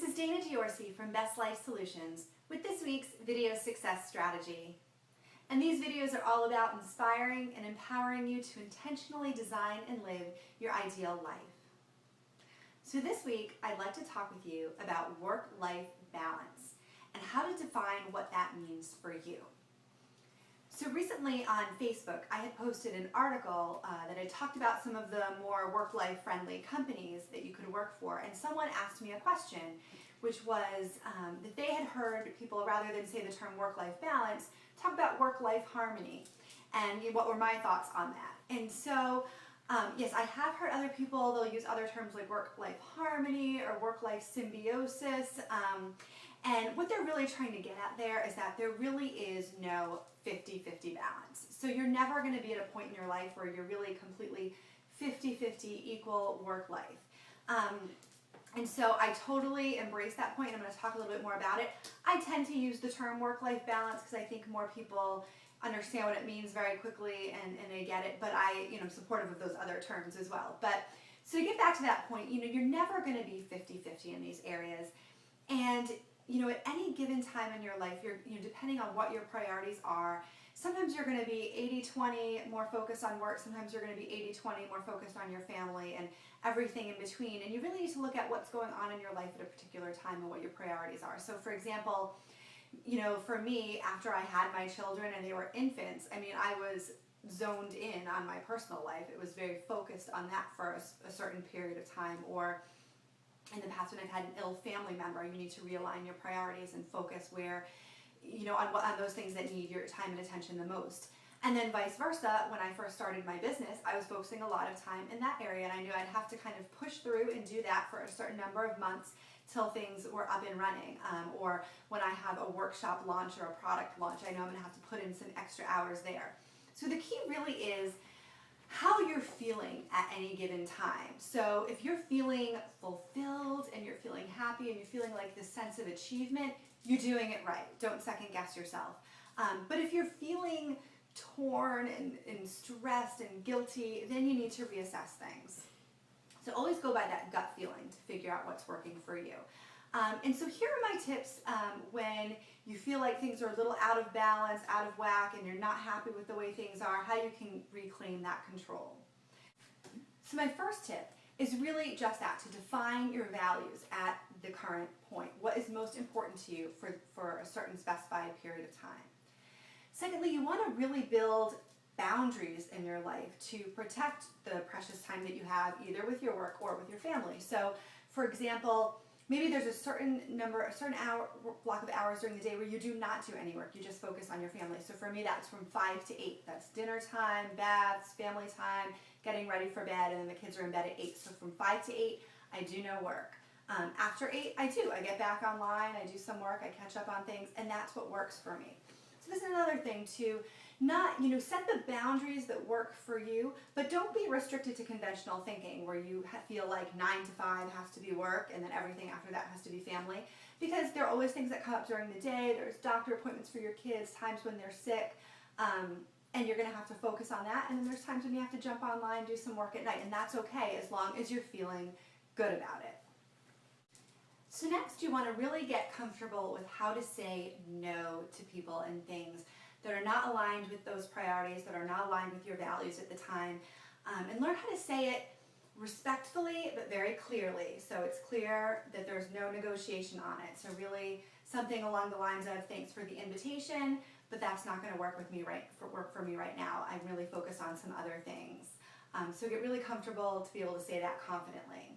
is Dana Diorsi from Best Life Solutions with this week's video success strategy. And these videos are all about inspiring and empowering you to intentionally design and live your ideal life. So this week, I'd like to talk with you about work-life balance and how to define what that means for you. So recently on Facebook, I had posted an article that had talked about some of the more work-life friendly companies that you could work for, and someone asked me a question, which was that they had heard people, rather than say the term work-life balance, talk about work-life harmony, and what were my thoughts on that. And so, yes, I have heard other people, they'll use other terms like work-life harmony or work-life symbiosis, and what they're really trying to get at there is that there really is no 50-50 balance. So you're never going to be at a point in your life where you're really completely 50-50 equal work-life. And so I totally embrace that point, and I'm going to talk a little bit more about it. I tend to use the term work-life balance because I think more people understand what it means very quickly and they get it, but I'm supportive of those other terms as well. But so to get back to that point, you're never going to be 50-50 in these areas. And at any given time in your life, depending on what your priorities are, sometimes you're going to be 80-20 more focused on work, sometimes you're going to be 80-20 more focused on your family and everything in between. And you really need to look at what's going on in your life at a particular time and what your priorities are. So for example, for me, after I had my children and they were infants, I was zoned in on my personal life. It was very focused on that for a certain period of time. Or in the past, when I've had an ill family member, you need to realign your priorities and focus where, on those things that need your time and attention the most. And then vice versa, when I first started my business, I was focusing a lot of time in that area, and I knew I'd have to kind of push through and do that for a certain number of months till things were up and running. Or when I have a workshop launch or a product launch, I know I'm going to have to put in some extra hours there. So the key really is how you're feeling at any given time. So if you're feeling fulfilled and you're feeling happy and you're feeling like this sense of achievement, you're doing it right. Don't second guess yourself. But if you're feeling torn and stressed and guilty, then you need to reassess things. So always go by that gut feeling to figure out what's working for you. And so here are my tips when you feel like things are a little out of balance, out of whack, and you're not happy with the way things are, how you can reclaim that control. So my first tip is really just that, to define your values at the current point. What is most important to you for a certain specified period of time? Secondly, you want to really build boundaries in your life to protect the precious time that you have either with your work or with your family. So for example, maybe there's a certain block of hours during the day where you do not do any work. You just focus on your family. So for me, that's from 5 to 8. That's dinner time, baths, family time, getting ready for bed, and then the kids are in bed at 8. So from 5 to 8, I do no work. After 8, I get back online, I do some work, I catch up on things, and that's what works for me. So this is another thing to not, set the boundaries that work for you, but don't be restricted to conventional thinking where you feel like 9 to 5 has to be work and then everything after that has to be family, because there are always things that come up during the day. There's doctor appointments for your kids, times when they're sick, and you're going to have to focus on that. And then there's times when you have to jump online, do some work at night, and that's okay as long as you're feeling good about it. So next, you want to really get comfortable with how to say no to people and things that are not aligned with those priorities, that are not aligned with your values at the time, and learn how to say it respectfully but very clearly, so it's clear that there's no negotiation on it. So really something along the lines of, thanks for the invitation, but that's not going to work for me right now. I really focus on some other things. So get really comfortable to be able to say that confidently.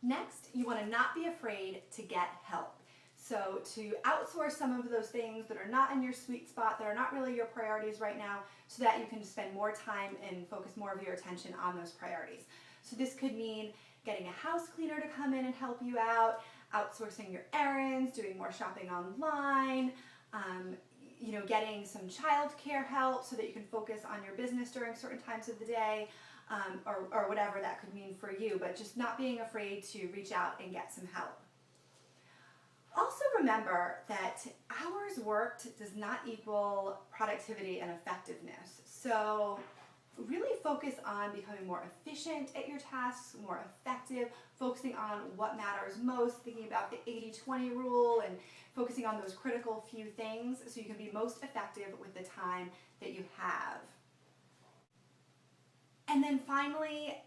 Next, you want to not be afraid to get help. So to outsource some of those things that are not in your sweet spot, that are not really your priorities right now, so that you can spend more time and focus more of your attention on those priorities. So this could mean getting a house cleaner to come in and help you out, outsourcing your errands, doing more shopping online, getting some childcare help so that you can focus on your business during certain times of the day, or whatever that could mean for you, but just not being afraid to reach out and get some help. Also remember that hours worked does not equal productivity and effectiveness. So really focus on becoming more efficient at your tasks, more effective, focusing on what matters most, thinking about the 80-20 rule and focusing on those critical few things so you can be most effective with the time that you have. And then finally,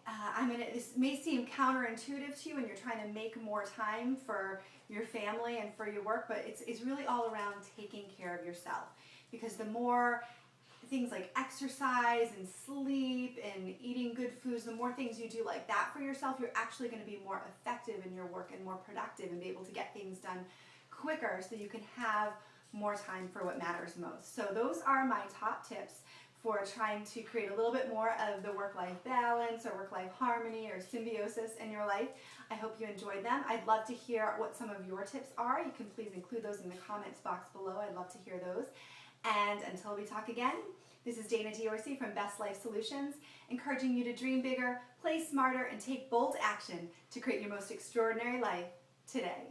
this may seem counterintuitive to you when you're trying to make more time for your family and for your work, but it's really all around taking care of yourself. Because the more things like exercise and sleep and eating good foods, the more things you do like that for yourself, you're actually going to be more effective in your work and more productive and be able to get things done quicker so you can have more time for what matters most. So those are my top tips for trying to create a little bit more of the work-life balance or work-life harmony or symbiosis in your life. I hope you enjoyed them. I'd love to hear what some of your tips are. You can please include those in the comments box below. I'd love to hear those. And until we talk again, this is Dana D'Orsi from Best Life Solutions, encouraging you to dream bigger, play smarter, and take bold action to create your most extraordinary life today.